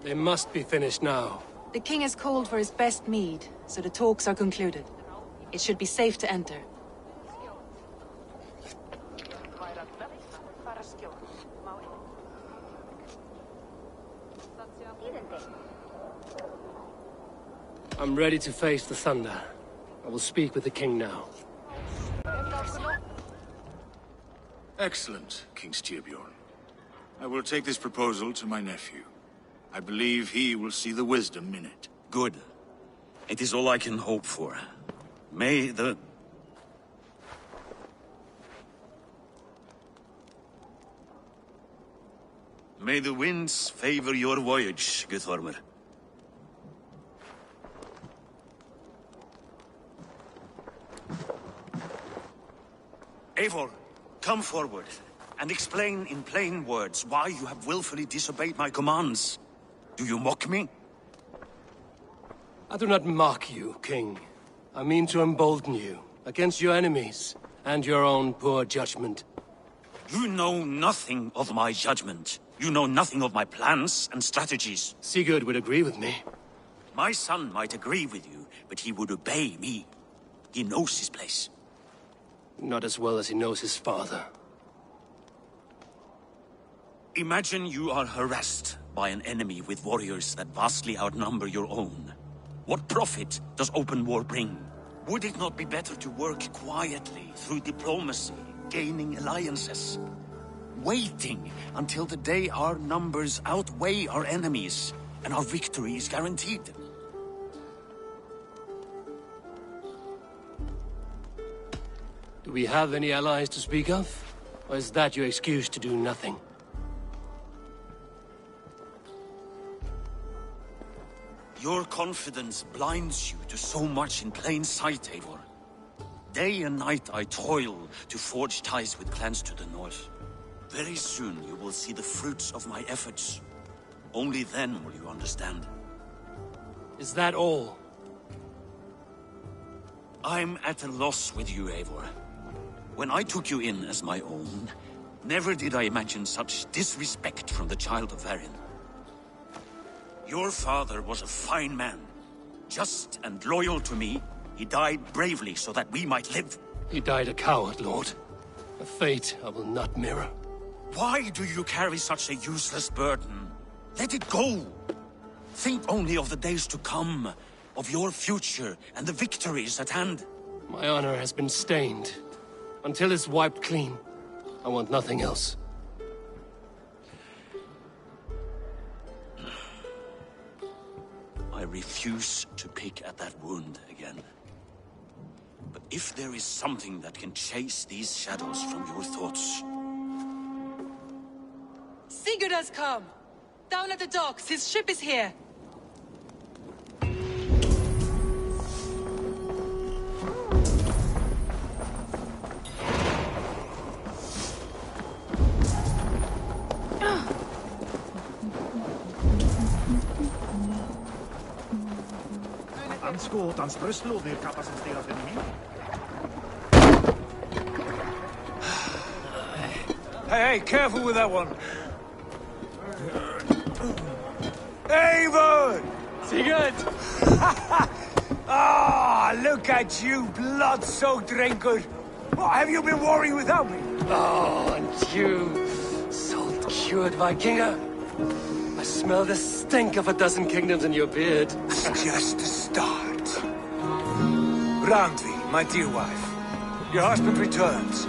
They must be finished now. The king has called for his best mead, so the talks are concluded. It should be safe to enter. I'm ready to face the thunder. I will speak with the king now. Excellent, King Styrbjorn. I will take this proposal to my nephew. I believe he will see the wisdom in it. Good. It is all I can hope for. May the winds favor your voyage, Guthormer. Eivor, come forward and explain in plain words why you have willfully disobeyed my commands. Do you mock me? I do not mock you, King. I mean to embolden you against your enemies and your own poor judgment. You know nothing of my judgment. You know nothing of my plans and strategies. Sigurd would agree with me. My son might agree with you, but he would obey me. He knows his place. Not as well as he knows his father. Imagine you are harassed by an enemy with warriors that vastly outnumber your own. What profit does open war bring? Would it not be better to work quietly through diplomacy, gaining alliances? Waiting until the day our numbers outweigh our enemies and our victory is guaranteed. Do we have any allies to speak of? Or is that your excuse to do nothing? Your confidence blinds you to so much in plain sight, Eivor. Day and night I toil to forge ties with clans to the north. Very soon you will see the fruits of my efforts. Only then will you understand. Is that all? I'm at a loss with you, Eivor. When I took you in as my own, never did I imagine such disrespect from the child of Varin. Your father was a fine man. Just and loyal to me, he died bravely so that we might live. He died a coward, Lord. A fate I will not mirror. Why do you carry such a useless burden? Let it go! Think only of the days to come, of your future and the victories at hand. My honor has been stained. Until it's wiped clean, I want nothing else. I refuse to pick at that wound again. But if there is something that can chase these shadows from your thoughts... Sigurd has come! Down at the docks, his ship is here! Skåtans bröstlådor kapaciteras den min. Hey, careful with that one. Eivor! Sigurd! Ah, look at you, blood-soaked drinker. What have you been worrying without me? Oh, and you, salt-cured Vikinger. I smell the stink of a dozen kingdoms in your beard. It's just a start. Randvi, my dear wife, your husband returns.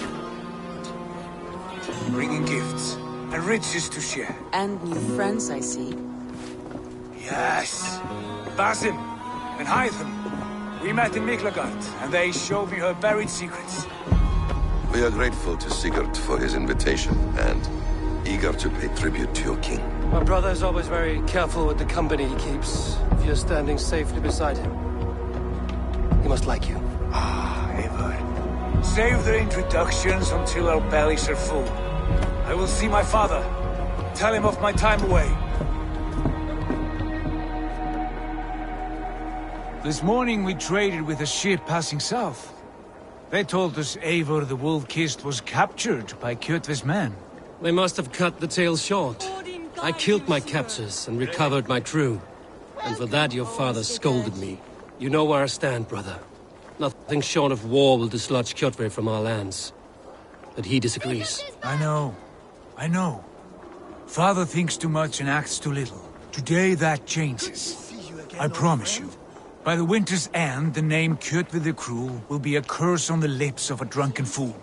Bringing gifts and riches to share. And new friends, I see. Yes. Basim and Hytham. We met in Miklagard, and they showed me her buried secrets. We are grateful to Sigurd for his invitation, and eager to pay tribute to your king. My brother is always very careful with the company he keeps, if you're standing safely beside him. He must like you. Ah, Eivor. Eivor. Save the introductions until our bellies are full. I will see my father. Tell him of my time away. This morning we traded with a ship passing south. They told us Eivor the Wolf-Kissed was captured by Kjotve's men. They must have cut the tale short. I killed my captors and recovered my crew. And for that your father scolded me. You know where I stand, brother. Nothing short of war will dislodge Kjotve from our lands. But he disagrees. I know. Father thinks too much and acts too little. Today that changes. I promise you. By the winter's end, the name Kjotve the Cruel will be a curse on the lips of a drunken fool.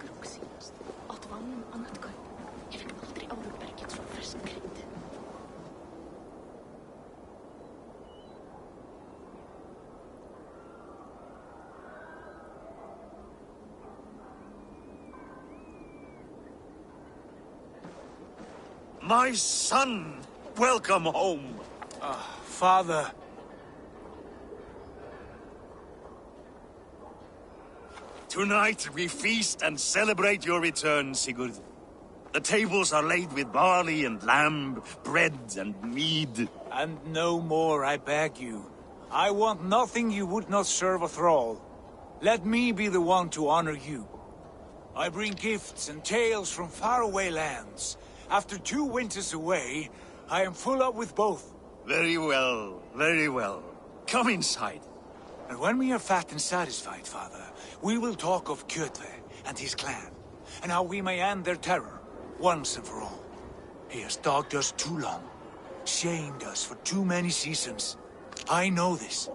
My son! Welcome home! Father... Tonight we feast and celebrate your return, Sigurd. The tables are laid with barley and lamb, bread and mead. And no more, I beg you. I want nothing you would not serve a thrall. Let me be the one to honor you. I bring gifts and tales from faraway lands. After 2 winters away, I am full up with both. Very well, very well. Come inside. And when we are fat and satisfied, Father, we will talk of Kjotve and his clan, and how we may end their terror, once and for all. He has dogged us too long, shamed us for too many seasons. I know this.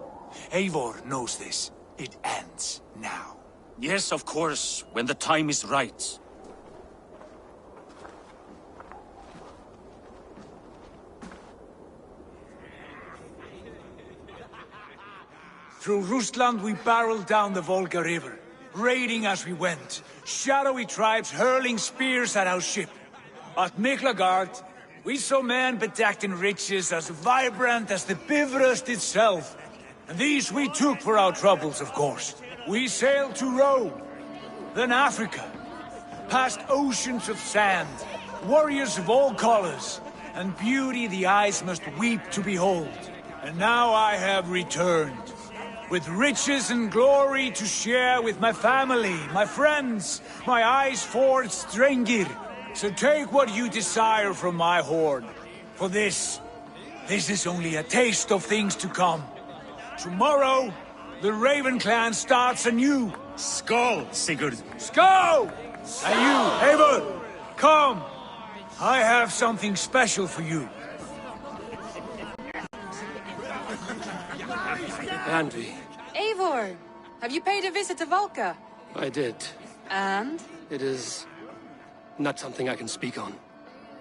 Eivor knows this. It ends now. Yes, of course, when the time is right. Through Rusland we barreled down the Volga River, raiding as we went, shadowy tribes hurling spears at our ship. At Miklagard, we saw men bedecked in riches as vibrant as the Bifrost itself. And these we took for our troubles, of course. We sailed to Rome, then Africa, past oceans of sand, warriors of all colors, and beauty the eyes must weep to behold. And now I have returned. With riches and glory to share with my family, my friends, my eyes forged Strengir. So take what you desire from my hoard. For this is only a taste of things to come. Tomorrow, the Raven clan starts anew. Skål, Sigurd. Skål! And you, Eivor, come. I have something special for you. Andy, Eivor! Have you paid a visit to Valka? I did. And? It is not something I can speak on,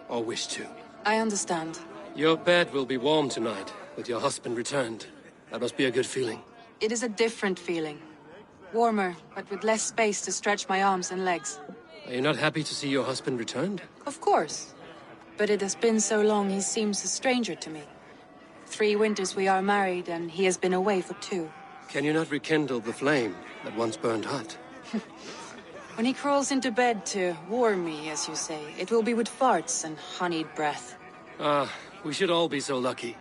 or wish to. I understand. Your bed will be warm tonight, with your husband returned. That must be a good feeling. It is a different feeling. Warmer, but with less space to stretch my arms and legs. Are you not happy to see your husband returned? Of course. But it has been so long he seems a stranger to me. 3 winters we are married, and he has been away for 2. Can you not rekindle the flame that once burned hot? When he crawls into bed to warm me, as you say, it will be with farts and honeyed breath. Ah, we should all be so lucky.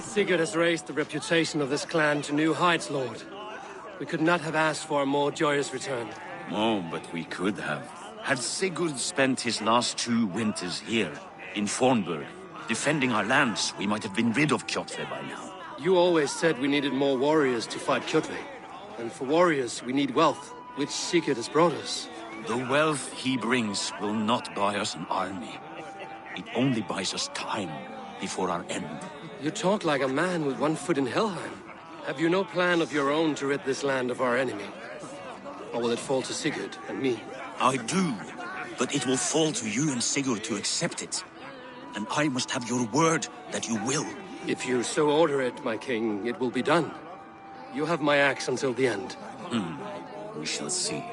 Sigurd has raised the reputation of this clan to new heights, Lord. We could not have asked for a more joyous return. Oh, but we could have. Had Sigurd spent his last 2 winters here, in Fornburg, defending our lands, we might have been rid of Kjotve by now. You always said we needed more warriors to fight Kjotve. And for warriors, we need wealth, which Sigurd has brought us. The wealth he brings will not buy us an army. It only buys us time before our end. You talk like a man with 1 foot in Helheim. Have you no plan of your own to rid this land of our enemy? Or will it fall to Sigurd and me? I do, but it will fall to you and Sigurd to accept it. And I must have your word that you will. If you so order it, my king, it will be done. You have my axe until the end. We shall see.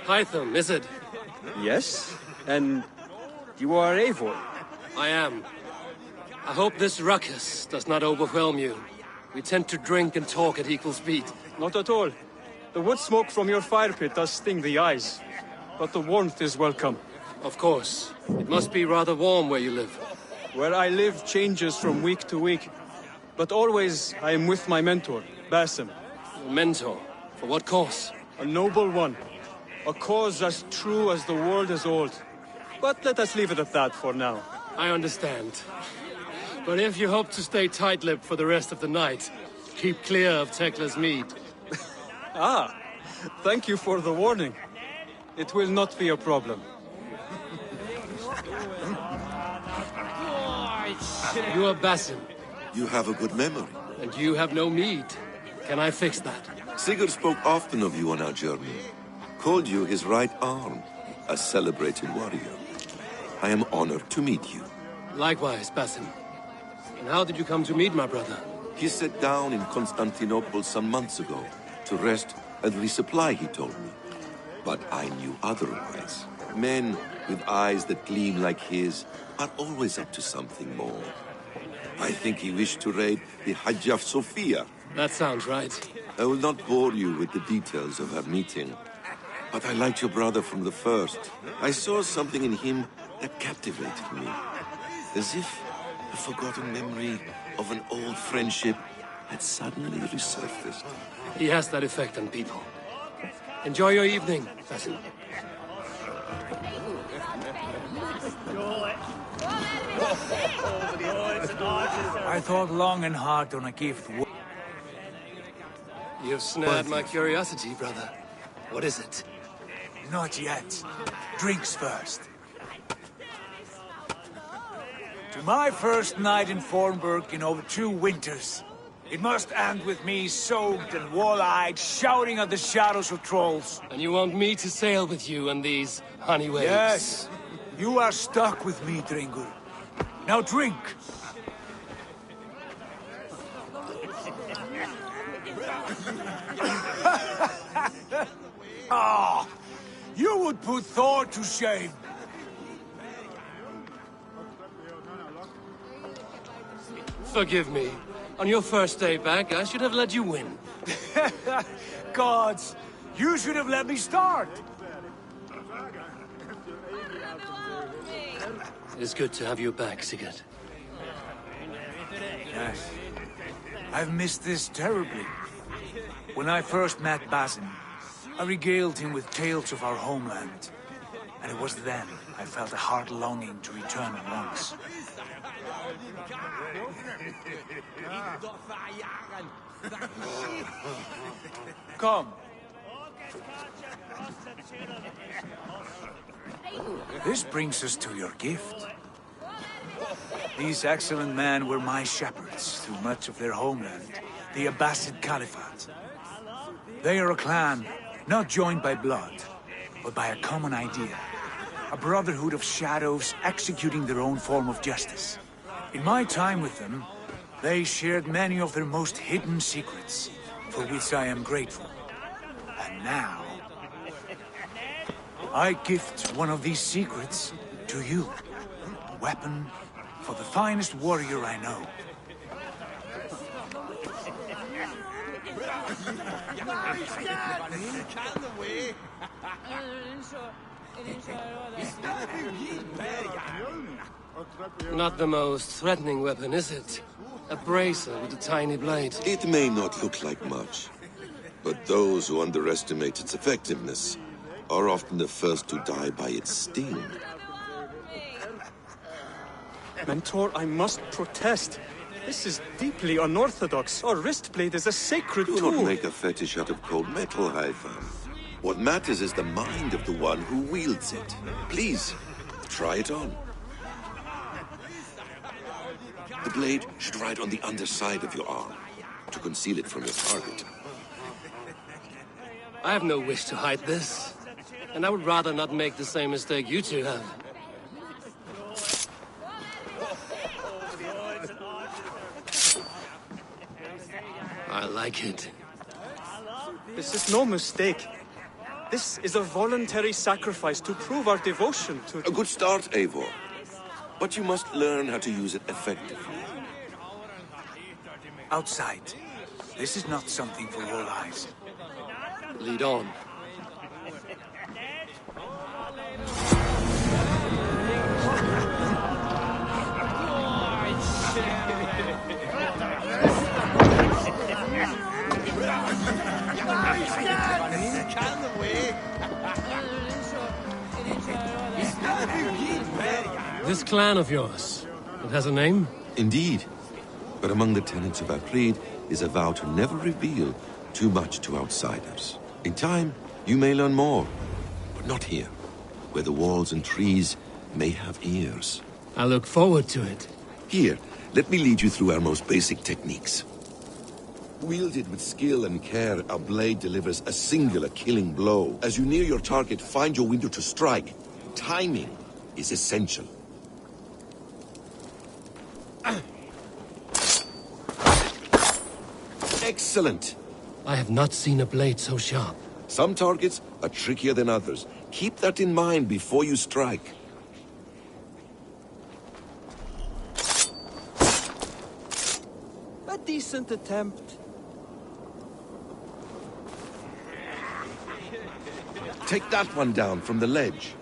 Hytham, is it? Yes? And you are Eivor? I am. I hope this ruckus does not overwhelm you. We tend to drink and talk at equal speed. Not at all. The wood smoke from your fire pit does sting the eyes, but the warmth is welcome. Of course. It must be rather warm where you live. Where I live changes from week to week, but always I am with my mentor, Basim. Your mentor? For what cause? A noble one. A cause as true as the world is old. But let us leave it at that for now. I understand. But if you hope to stay tight-lipped for the rest of the night, keep clear of Tekla's mead. Ah, thank you for the warning. It will not be a problem. You are Basim, You have a good memory. and you have no mead. Can I fix that? Sigurd spoke often of you on our journey. Called you his right arm, a celebrated warrior. I am honored to meet you. Likewise, Basim. And how did you come to meet my brother? He sat down in Constantinople some months ago to rest and resupply, he told me. But I knew otherwise. Men with eyes that gleam like his are always up to something more. I think he wished to raid the Hagia Sophia. That sounds right. I will not bore you with the details of our meeting. But I liked your brother from the first. I saw something in him that captivated me. As if a forgotten memory of an old friendship had suddenly resurfaced. He has that effect on people. Enjoy your evening, Basim. I thought long and hard on a gift. You've snared my curiosity, brother. What is it? Not yet. Drinks first. To my first night in Fornburg in over 2 winters. It must end with me soaked and wall-eyed, shouting at the shadows of trolls. And you want me to sail with you on these honey waves? Yes. You are stuck with me, Dringur. Now drink. Ah, you would put Thor to shame. Forgive me. On your first day back, I should have let you win. Gods, you should have let me start. It's good to have you back, Sigurd. Yes. I've missed this terribly. When I first met Basim, I regaled him with tales of our homeland. And it was then I felt a heart longing to return at once. Come. This brings us to your gift. These excellent men were my shepherds through much of their homeland, the Abbasid Caliphate. They are a clan, not joined by blood, but by a common idea. A brotherhood of shadows executing their own form of justice. In my time with them, they shared many of their most hidden secrets, for which I am grateful. And now, I gift one of these secrets to you. A weapon for the finest warrior I know. Not the most threatening weapon, is it? A bracer with a tiny blade. It may not look like much, but those who underestimate its effectiveness are often the first to die by its sting. Mentor, I must protest. This is deeply unorthodox. Our wrist blade is a sacred Do tool. not make a fetish out of cold metal, Hytham. What matters is the mind of the one who wields it. Please, try it on. The blade should ride on the underside of your arm, to conceal it from your target. I have no wish to hide this. And I would rather not make the same mistake you two have. I like it. This is no mistake. This is a voluntary sacrifice to prove our devotion to... A good start, Eivor. But you must learn how to use it effectively. Outside. This is not something for all eyes. Lead on. This clan of yours, it has a name? Indeed. But among the tenets of our creed is a vow to never reveal too much to outsiders. In time, you may learn more, but not here, where the walls and trees may have ears. I look forward to it. Here, let me lead you through our most basic techniques. Wielded with skill and care, our blade delivers a singular killing blow. As you near your target, find your window to strike. Timing is essential. Excellent! I have not seen a blade so sharp. Some targets are trickier than others. Keep that in mind before you strike. A decent attempt. Take that one down from the ledge.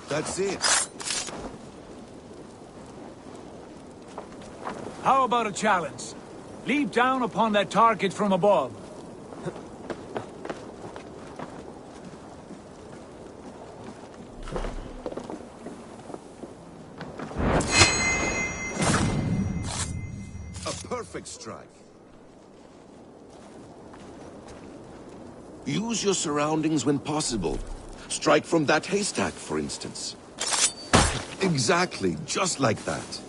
That's it. How about a challenge? Leap down upon that target from above. A perfect strike. Use your surroundings when possible. Strike from that haystack, for instance. Exactly, just like that.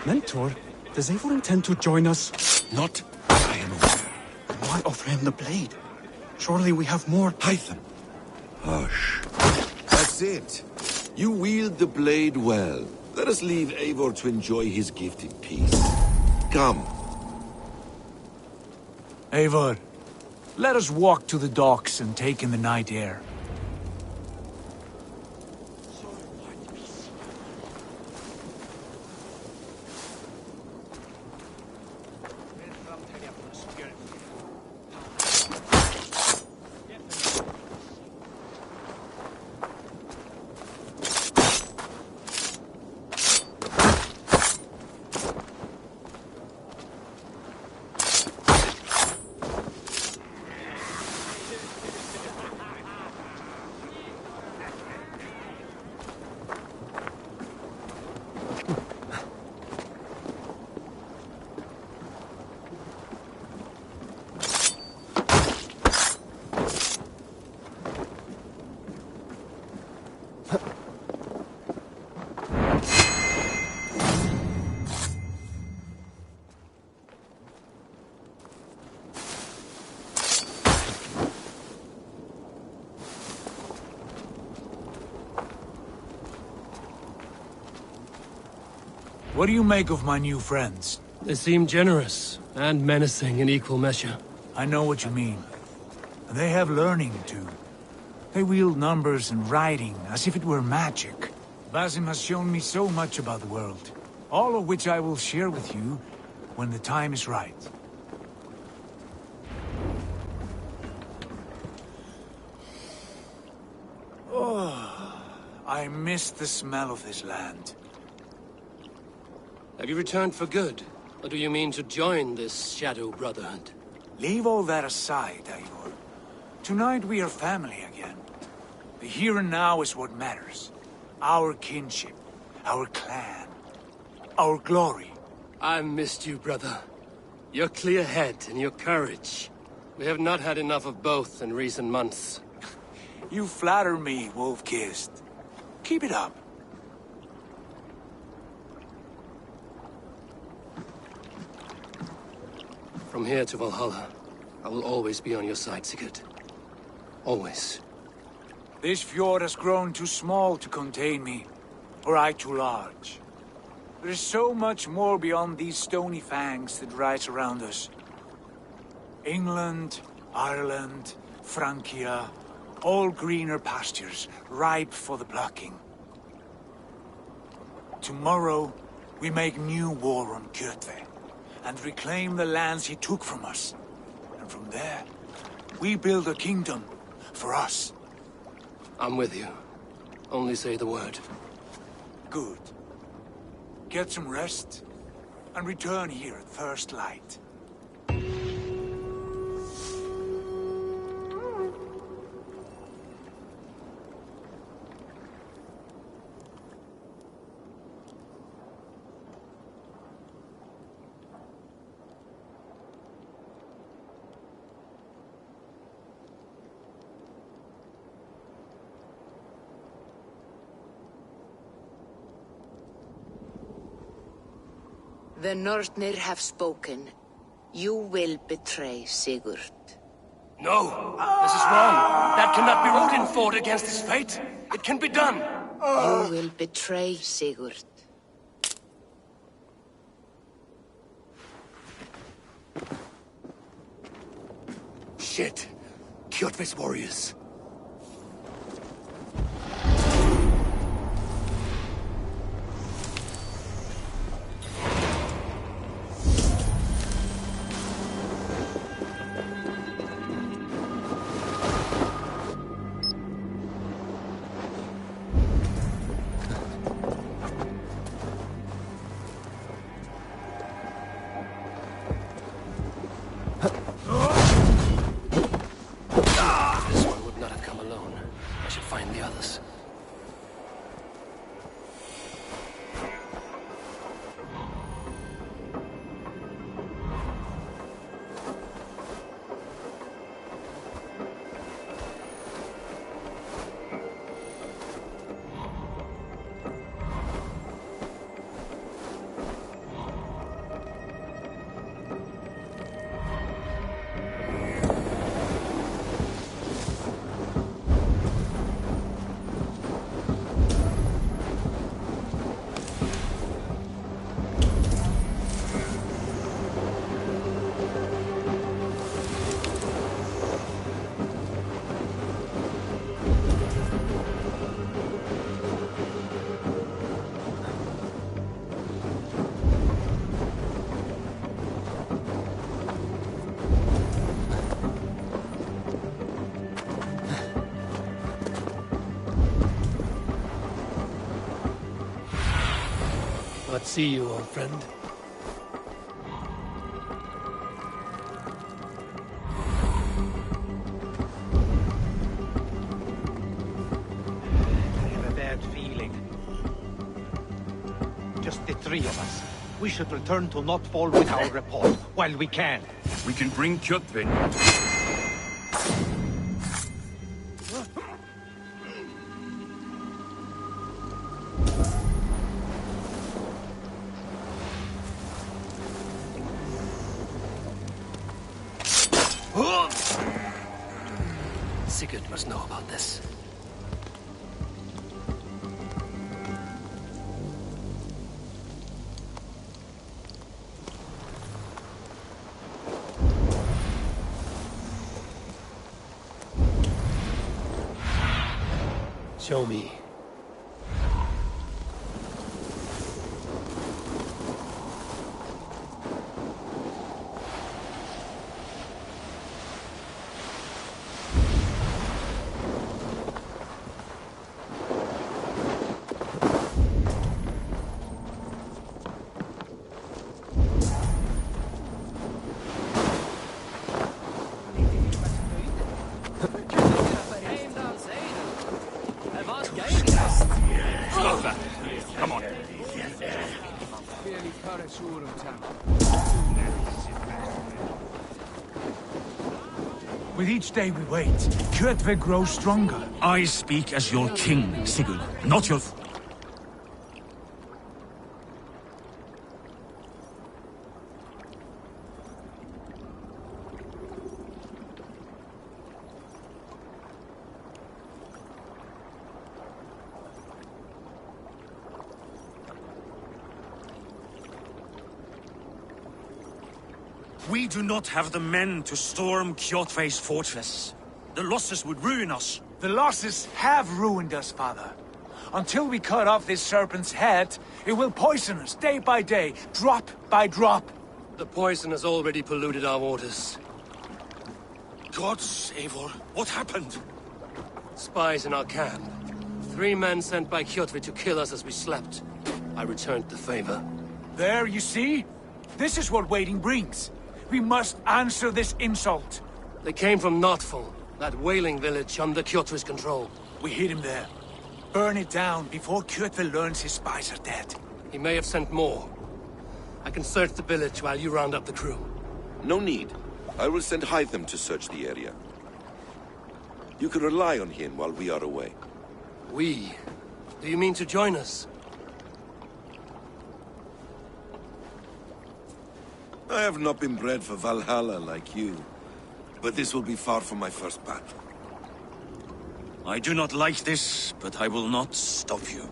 Mentor, does Eivor intend to join us? Not I am aware. Why offer him the blade? Surely we have more. Python. Hush. That's it. You wield the blade well. Let us leave Eivor to enjoy his gift in peace. Come. Eivor, let us walk to the docks and take in the night air. What do you make of my new friends? They seem generous and menacing in equal measure. I know what you mean. They have learning, too. They wield numbers and writing as if it were magic. Basim has shown me so much about the world, all of which I will share with you when the time is right. Oh, I miss the smell of this land. Have you returned for good? Or do you mean to join this Shadow Brotherhood? Leave all that aside, Eivor. Tonight we are family again. The here and now is what matters. our kinship, our clan, our glory. I missed you, brother. Your clear head and your courage. We have not had enough of both in recent months. You flatter me, Wolf-Kissed. Keep it up. From here to Valhalla, I will always be on your side, Sigurd. Always. This fjord has grown too small to contain me, or I too large. There is so much more beyond these stony fangs that rise around us. England, Ireland, Francia, all greener pastures, ripe for the plucking. Tomorrow, we make new war on Kjotve, and reclaim the lands he took from us. And from there, we build a kingdom for us. I'm with you. Only say the word. Good. Get some rest, and return here at first light. The Nornir have spoken. You will betray Sigurd. No! This is wrong! That cannot be Odin fought against his fate! It can be done! You will betray Sigurd. Shit! Kjotve's warriors. Let's see you, old friend. I have a bad feeling. Just the three of us. We should return to Notfall with our report, while we can. We can bring Kjotve. Sigurd must know about this. Show me. Game With each day we wait, Kjotve grows stronger. I speak as your king, Sigurd, not your... We do not have the men to storm Kjotve's fortress. The losses would ruin us. The losses have ruined us, father. Until we cut off this serpent's head, it will poison us day by day, drop by drop. The poison has already polluted our waters. God save her. What happened? Spies in our camp. 3 men sent by Kjotve to kill us as we slept. I returned the favor. There, you see? This is what waiting brings. We must answer this insult. They came from Notful, that whaling village under Kjotve's control. We hid him there. Burn it down before Kjotve learns his spies are dead. He may have sent more. I can search the village while you round up the crew. No need. I will send Hytham to search the area. You can rely on him while we are away. We? Do you mean to join us? I have not been bred for Valhalla like you, but this will be far from my first battle. I do not like this, but I will not stop you.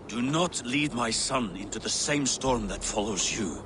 Do not lead my son into the same storm that follows you.